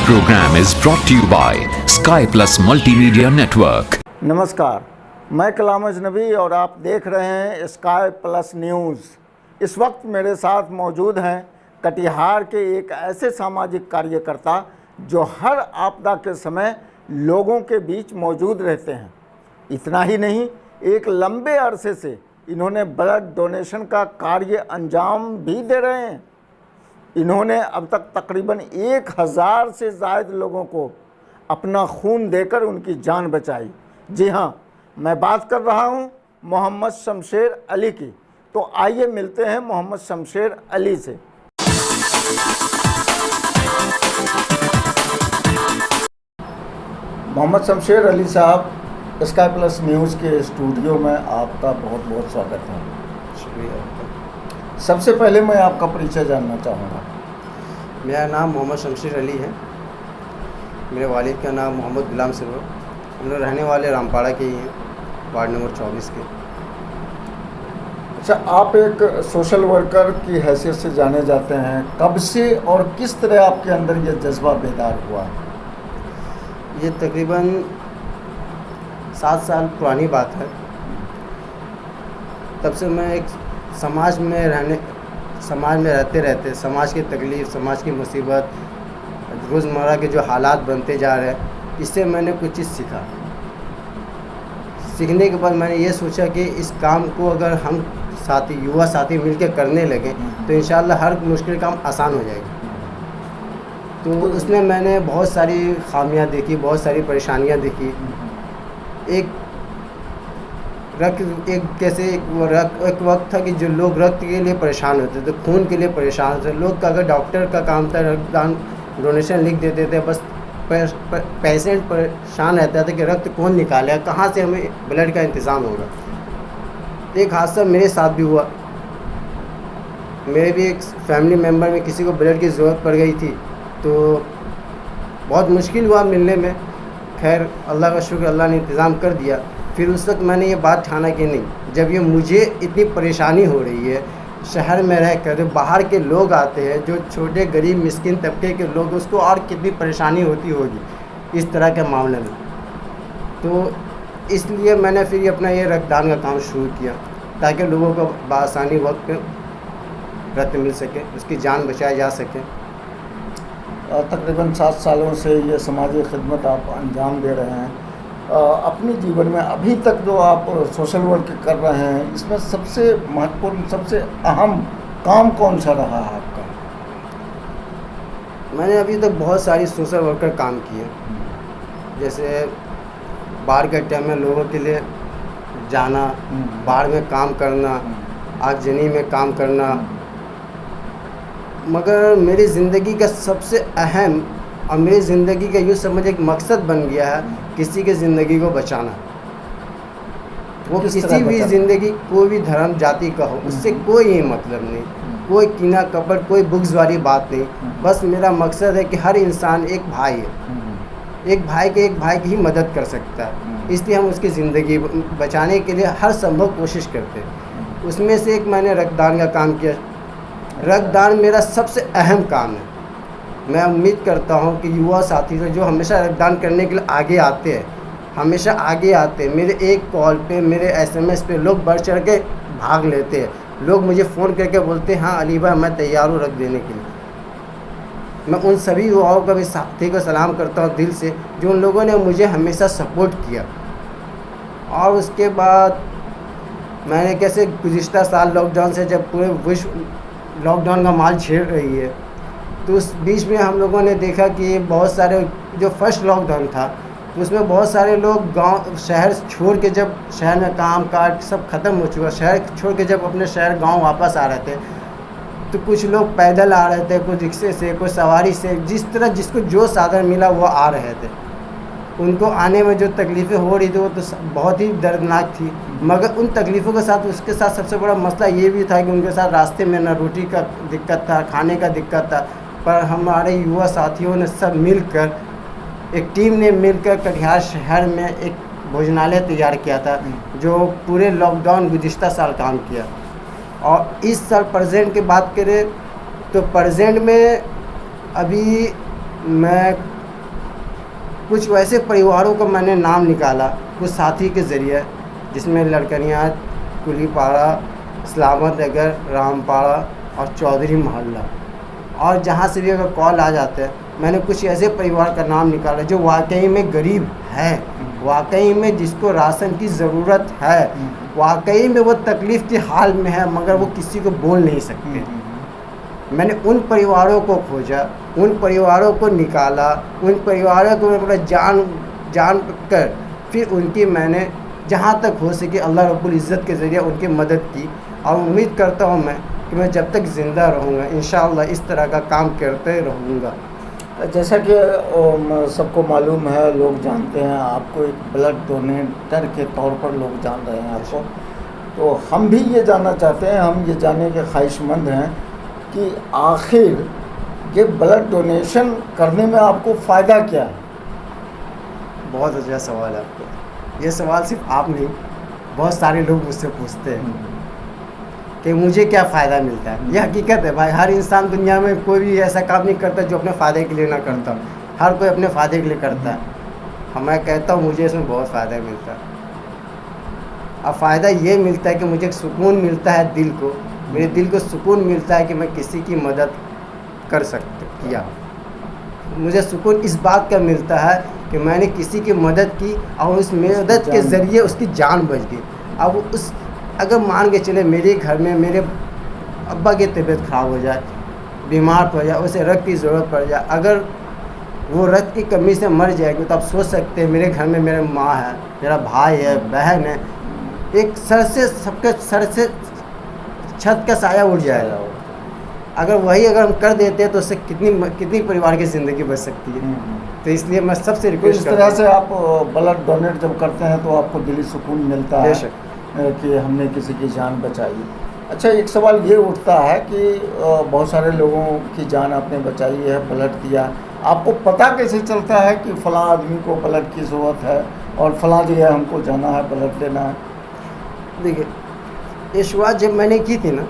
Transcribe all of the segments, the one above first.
program is brought to you by Sky Plus Multimedia Network. नमस्कार, मैं कलाम अजनबी और आप देख रहे हैं स्काई प्लस न्यूज़। इस वक्त मेरे साथ मौजूद हैं कटिहार के एक ऐसे सामाजिक कार्यकर्ता जो हर आपदा के समय लोगों के बीच मौजूद रहते हैं। इतना ही नहीं, एक लंबे अरसे से इन्होंने ब्लड डोनेशन का कार्य अंजाम भी दे रहे हैं। इन्होंने अब तक तकरीबन 1000 से ज़ायद लोगों को अपना खून देकर उनकी जान बचाई। जी हाँ, मैं बात कर रहा हूँ मोहम्मद शमशेर अली की। तो आइए मिलते हैं मोहम्मद शमशेर अली से। मोहम्मद शमशेर अली साहब, स्काई प्लस न्यूज़ के स्टूडियो में आपका बहुत बहुत स्वागत है। शुक्रिया। सबसे पहले मैं आपका परिचय जानना चाहूँगा। मेरा नाम मोहम्मद शमशेर अली है। मेरे वालिद का नाम मोहम्मद गुलाम सरवर। हम लोग रहने वाले रामपाड़ा के ही हैं, वार्ड नंबर 24 के। अच्छा, आप एक सोशल वर्कर की हैसियत से जाने जाते हैं। कब से और किस तरह आपके अंदर ये जज्बा बेदार हुआ? ये तकरीबन 7 साल पुरानी बात है। तब से मैं एक समाज में रहते रहते समाज की तकलीफ़, समाज की मुसीबत, रोज़मर्रा के जो हालात बनते जा रहे हैं, इससे मैंने कुछ चीज़ सीखा। सीखने के बाद मैंने ये सोचा कि इस काम को अगर हम युवा साथी मिलकर करने लगे तो इंशाअल्लाह हर मुश्किल काम आसान हो जाएगी। तो उसमें मैंने बहुत सारी खामियां देखी, बहुत सारी परेशानियां देखी। एक वक्त था कि जो लोग रक्त के लिए परेशान होते थे, खून के लिए परेशान होते थे। लोग का अगर डॉक्टर का काम था रक्तदान डोनेशन लिख देते थे, बस पेशेंट परेशान रहता था कि रक्त कौन निकालेगा, कहाँ से हमें ब्लड का इंतज़ाम होगा। एक हादसा मेरे साथ भी हुआ। मेरे भी एक फैमिली मेम्बर में किसी को ब्लड की ज़रूरत पड़ गई थी, तो बहुत मुश्किल हुआ मिलने में। खैर अल्लाह का शुक्र, अल्लाह ने इंतज़ाम कर दिया। फिर उस वक्त मैंने ये बात ठाना कि नहीं, जब ये मुझे इतनी परेशानी हो रही है, शहर में रह कर बाहर के लोग आते हैं, जो छोटे गरीब मिस्किन तबके के लोग, उसको और कितनी परेशानी होती होगी इस तरह के मामले में। तो इसलिए मैंने फिर अपना ये रक्तदान का काम शुरू किया, ताकि लोगों को बआसानी वक्त पे रक्त मिल सके, उसकी जान बचाई जा सके। तकरीबन 7 सालों से ये समाजी खिदमत आप अंजाम दे रहे हैं। अपने जीवन में अभी तक जो आप सोशल वर्क कर रहे हैं, इसमें सबसे महत्वपूर्ण, सबसे अहम काम कौन सा रहा है आपका? मैंने अभी तक बहुत सारी सोशल वर्कर काम किए, जैसे बाढ़ के टाइम में लोगों के लिए जाना, बाढ़ में काम करना, आगजनी में काम करना। मगर मेरी ज़िंदगी का सबसे अहम और मेरी ज़िंदगी का यूँ समझ एक मकसद बन गया है किसी के ज़िंदगी को बचाना। वो किसी भी ज़िंदगी, कोई भी धर्म जाति का हो, उससे कोई मतलब नहीं, कोई कीना कपट, कोई बुग्ज वाली बात नहीं। बस मेरा मकसद है कि हर इंसान एक भाई है, एक भाई की ही मदद कर सकता है। इसलिए हम उसकी ज़िंदगी बचाने के लिए हर संभव कोशिश करते हैं। उसमें से एक मैंने रक्तदान का काम किया। रक्तदान मेरा सबसे अहम काम है। मैं उम्मीद करता हूं कि युवा साथी जो हमेशा रक्तदान करने के लिए आगे आते हैं, हमेशा आगे आते हैं। मेरे एक कॉल पे, मेरे SMS पे लोग बढ़ चढ़ के भाग लेते हैं। लोग मुझे फ़ोन करके बोलते हैं, हाँ अली भाई मैं तैयार हूँ रक्त देने के लिए। मैं उन सभी युवाओं का भी साथी को सलाम करता हूँ दिल से, जो उन लोगों ने मुझे हमेशा सपोर्ट किया। और उसके बाद मैंने कैसे गुज़िश्ता साल लॉकडाउन से, जब पूरे विश्व लॉकडाउन का माल छेड़ रही है, तो उस बीच में हम लोगों ने देखा कि बहुत सारे, जो फर्स्ट लॉकडाउन था तो उसमें बहुत सारे लोग गांव शहर छोड़ के, जब शहर में काम काज सब ख़त्म हो चुका, शहर छोड़ के जब अपने शहर गांव वापस आ रहे थे, तो कुछ लोग पैदल आ रहे थे, कुछ रिक्शे से, कोई सवारी से, जिस तरह जिसको जो साधन मिला वो आ रहे थे। उनको आने में जो तकलीफ़ें हो रही थी वो तो बहुत ही दर्दनाक थी। मगर उन तकलीफ़ों के साथ, उसके साथ सबसे बड़ा मसला ये भी था कि उनके साथ रास्ते में ना रोटी का दिक्कत था, खाने का दिक्कत था। पर हमारे युवा साथियों ने सब मिलकर, एक टीम ने मिलकर कटिहार शहर में एक भोजनालय तैयार किया था, जो पूरे लॉकडाउन गुज़िश्ता साल काम किया। और इस साल प्रेजेंट की बात करें तो प्रेजेंट में अभी मैं कुछ वैसे परिवारों का मैंने नाम निकाला कुछ साथी के ज़रिए, जिसमें लड़कनियाँ, कुलीपाड़ा, इस्लामत नगर, रामपाड़ा और चौधरी मोहल्ला, और जहाँ से भी अगर कॉल आ जाते हैं, मैंने कुछ ऐसे परिवार का नाम निकाला जो वाकई में गरीब है, वाकई में जिसको राशन की ज़रूरत है, वाकई में वो तकलीफ़ के हाल में है, मगर वो किसी को बोल नहीं सकते। मैंने उन परिवारों को खोजा, उन परिवारों को निकाला, उन परिवारों को मैं अपना जान कर फिर उनकी मैंने जहाँ तक हो सके अल्लाह रब्बुल इज़्ज़त के ज़रिए उनकी मदद की। और उम्मीद करता हूँ मैं कि मैं जब तक ज़िंदा रहूँगा इंशाअल्लाह इस तरह का काम करते रहूँगा। जैसा कि सबको मालूम है, लोग जानते हैं आपको, एक ब्लड डोनेटर के तौर पर लोग जान रहे हैं आपको, तो हम भी ये जानना चाहते हैं, हम ये जानने के ख्वाहिशमंद हैं कि आखिर ये ब्लड डोनेशन करने में आपको फ़ायदा क्या है? बहुत अच्छा सवाल है आपका। ये सवाल सिर्फ आप नहीं, बहुत सारे लोग मुझसे पूछते हैं कि मुझे क्या फ़ायदा मिलता है। ये हकीकत है भाई, हर इंसान दुनिया में कोई भी ऐसा काम नहीं करता जो अपने फ़ायदे के लिए ना करता, हर कोई अपने फ़ायदे के लिए करता है। मैं कहता हूँ मुझे इसमें बहुत फ़ायदा मिलता है। अब फ़ायदा ये मिलता है कि मुझे सुकून मिलता है दिल को, मेरे दिल को सुकून मिलता है कि मैं किसी की मदद कर किया। मुझे सुकून इस बात का मिलता है कि मैंने किसी की मदद की और उस मदद के ज़रिए उसकी जान बच गई। अब उस अगर मान के चले मेरे घर में मेरे अब्बा की तबीयत ख़राब हो जाए, बीमार पड़ जाए, उसे रक्त की ज़रूरत पड़ जाए, अगर वो रक्त की कमी से मर जाएगी तो आप सोच सकते हैं मेरे घर में मेरे माँ है, मेरा भाई है, बहन है, एक सबके सर से छत का साया उड़ जाएगा। अगर हम कर देते हैं तो उससे कितनी परिवार की ज़िंदगी बच सकती है। तो इसलिए मैं सबसे रिक्वेस्ट इस तरह से आप ब्लड डोनेट जब करते हैं तो आपको दिली सुकून मिलता है कि हमने किसी की जान बचाई। अच्छा, एक सवाल ये उठता है कि बहुत सारे लोगों की जान आपने बचाई है, ब्लड दिया, आपको पता कैसे चलता है कि फ़लाँ आदमी को ब्लड की ज़रूरत है और फ़लाँ जगह हमको जाना है, ब्लड लेना है? देखिए, ये शुरुआत जब मैंने की थी ना,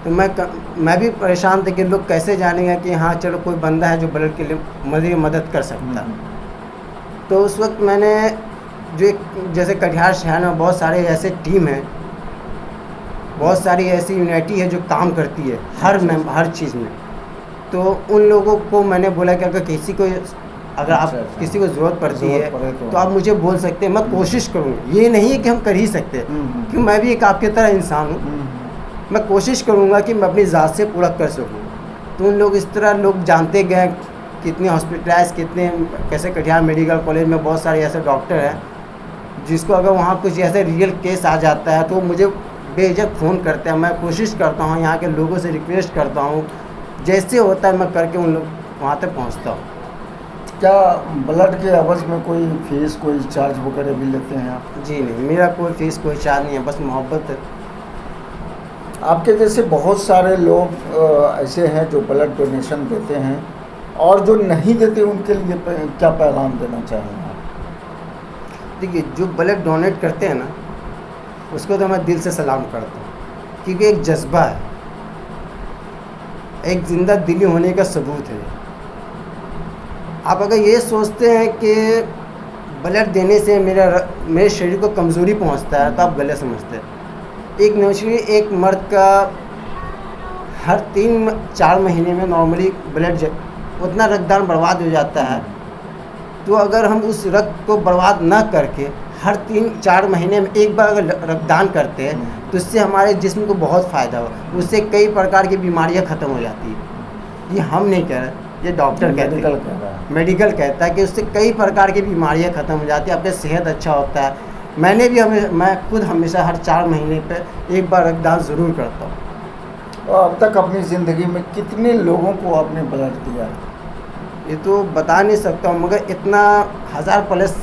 तो मैं भी परेशान था कि लोग कैसे जानेंगे कि हाँ चलो कोई बंदा है जो ब्लड के लिए मदद कर सकता है। तो उस वक्त मैंने जैसे कटिहार शहर में बहुत सारे ऐसे टीम हैं, बहुत सारी ऐसी यूनिटी है जो काम करती है हर चीज़ में। तो उन लोगों को मैंने बोला कि अगर किसी को किसी को ज़रूरत पड़ती है तो आप मुझे बोल सकते हैं, मैं कोशिश करूँगा। ये नहीं है कि हम कर ही सकते, क्योंकि मैं भी एक आपके तरह इंसान हूँ, मैं कोशिश करूँगा कि मैं अपनी ज़ात से पूरा कर सकूँ। तो उन लोग इस तरह लोग जानते गए, कितने हॉस्पिटलाइज, कैसे कटिहार मेडिकल कॉलेज में बहुत सारे ऐसे डॉक्टर हैं जिसको अगर वहाँ कुछ ऐसे रियल केस आ जाता है तो मुझे बेझिझक फ़ोन करते हैं। मैं कोशिश करता हूँ, यहाँ के लोगों से रिक्वेस्ट करता हूँ, जैसे होता है मैं करके उन लोग वहाँ तक पहुँचता हूँ। क्या ब्लड के एवज में कोई फीस, कोई चार्ज वगैरह भी लेते हैं आप? जी नहीं, मेरा कोई फीस, कोई चार्ज नहीं है, बस मोहब्बत है। आपके जैसे बहुत सारे लोग ऐसे हैं जो ब्लड डोनेशन देते हैं और जो नहीं देते, उनके लिए क्या पैगाम देना चाहेंगे आप? देखिए, जो ब्लड डोनेट करते हैं ना, उसको तो मैं दिल से सलाम करता हूँ, क्योंकि एक जज्बा है, एक ज़िंदा दिली होने का सबूत है। आप अगर ये सोचते हैं कि ब्लड देने से मेरे शरीर को कमज़ोरी पहुंचता है तो आप गलत समझते हैं। एक नेचुरली एक मर्द का हर 3-4 महीने में नॉर्मली ब्लड उतना रक्तदान बर्बाद हो जाता है। तो अगर हम उस रक्त को बर्बाद ना करके हर 3-4 महीने में एक बार अगर रक्तदान करते हैं तो इससे हमारे जिस्म को बहुत फ़ायदा हो, उससे कई प्रकार की बीमारियां ख़त्म हो जाती है। ये हम नहीं कह रहे, ये डॉक्टर कहते हैं, मेडिकल कहता है कि उससे कई प्रकार की बीमारियां ख़त्म हो जाती है, आपका सेहत अच्छा होता है। मैं खुद हमेशा हर 4 महीने पे एक बार रक्तदान ज़रूर करता हूँ। और अब तक अपनी ज़िंदगी में कितने लोगों को आपने ब्लड दिया है? ये तो बता नहीं सकता हूँ, मगर इतना 1000 प्लस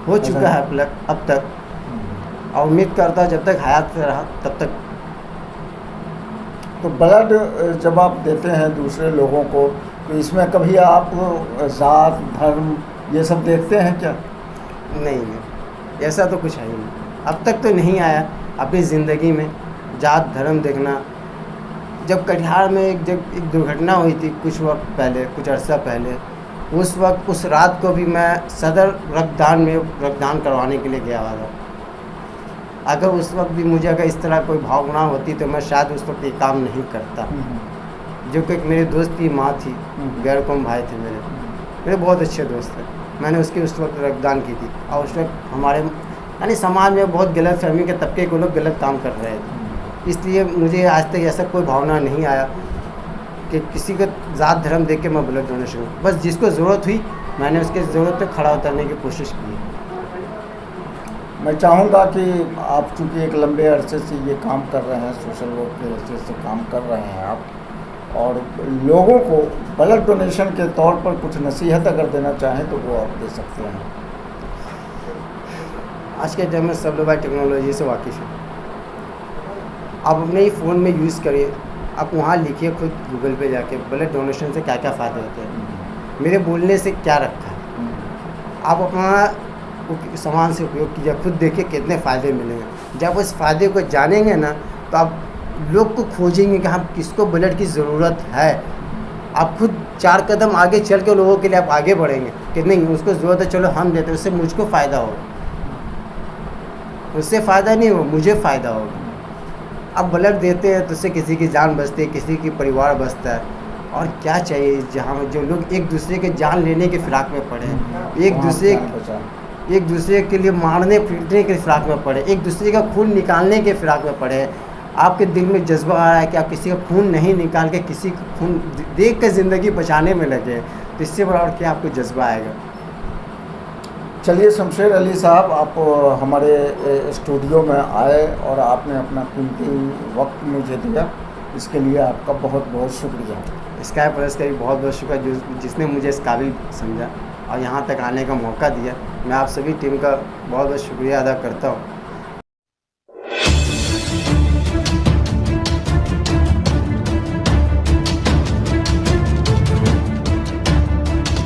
हो चुका है ब्लड अब तक, और उम्मीद करता हूँ जब तक हयात रहा तब तक। तो ब्लड जब आप देते हैं दूसरे लोगों को, तो इसमें कभी आप ज़ात, धर्म ये सब देखते हैं क्या? नहीं, ऐसा तो कुछ है ही नहीं, अब तक तो नहीं आया अपनी ज़िंदगी में जात धर्म देखना। जब कटिहार में जब एक दुर्घटना हुई थी कुछ वक्त पहले, कुछ अर्सा पहले, उस वक्त उस रात को भी मैं सदर रक्तदान में रक्तदान करवाने के लिए गया हुआ था। अगर उस वक्त भी मुझे अगर इस तरह कोई भावना होती तो मैं शायद उस वक्त ये काम नहीं करता। जो कि मेरे दोस्त की माँ थी, गैर कौम भाई थे मेरे बहुत अच्छे दोस्त थे। मैंने उसके उस वक्त रक्तदान की थी और उस वक्त हमारे यानी समाज में बहुत गलत फहमी के तबके के लोग गलत काम कर रहे थे। इसलिए मुझे आज तक ऐसा कोई भावना नहीं आया कि किसी को ज़ात धर्म देख के मैं ब्लड डोनेशन, बस जिसको ज़रूरत हुई मैंने उसके ज़रूरत पे खड़ा उतरने की कोशिश की। मैं चाहूँगा कि आप चूँकि एक लंबे अरसे से ये काम कर रहे हैं, सोशल वर्क के अरसे से काम कर रहे हैं आप, और लोगों को ब्लड डोनेशन के तौर पर कुछ नसीहत अगर देना चाहें तो वो आप दे सकते हैं। आज के टाइम में सब लोग भाई टेक्नोलॉजी से वाकिफ़ हैं। आप अपने ही फ़ोन में यूज़ करिए, आप वहाँ लिखिए खुद गूगल पे जाके ब्लड डोनेशन से क्या क्या फ़ायदे होते हैं, मेरे बोलने से क्या रखा है। आप अपना सामान से उपयोग कीजिए, खुद देखिए कितने फ़ायदे मिलेंगे। जब उस फ़ायदे को जानेंगे ना तो आप लोग को खोजेंगे कि हाँ किसको ब्लड की ज़रूरत है। आप खुद 4 कदम आगे चल के लोगों के लिए आप आगे बढ़ेंगे कि नहीं उसको ज़रूरत है, चलो हम देते हैं, उससे मुझको फ़ायदा होगा, उससे फ़ायदा नहीं हो मुझे फ़ायदा होगा। अब ब्लड देते हैं तो उससे किसी की जान बचती है, किसी की परिवार बचता है। और क्या चाहिए जहाँ जो लोग एक दूसरे के जान लेने के फिराक में पड़े हैं, एक दूसरे के लिए मारने पीटने के फिराक में पड़े, एक दूसरे का खून निकालने के फिराक में पड़े। आपके दिल में जज्बा आ रहा है कि आप किसी का खून नहीं निकाल के किसी का खून देख कर ज़िंदगी बचाने में लगे, तो इससे बड़ा और क्या आपको जज्बा आएगा। चलिए शमशेर अली साहब, आप हमारे स्टूडियो में आए और आपने अपना कीमती वक्त मुझे दिया, इसके लिए आपका बहुत बहुत शुक्रिया। स्काई प्लस का भी बहुत बहुत शुक्रिया जिसने मुझे इस काबिल समझा और यहाँ तक आने का मौका दिया। मैं आप सभी टीम का बहुत बहुत शुक्रिया अदा करता हूँ।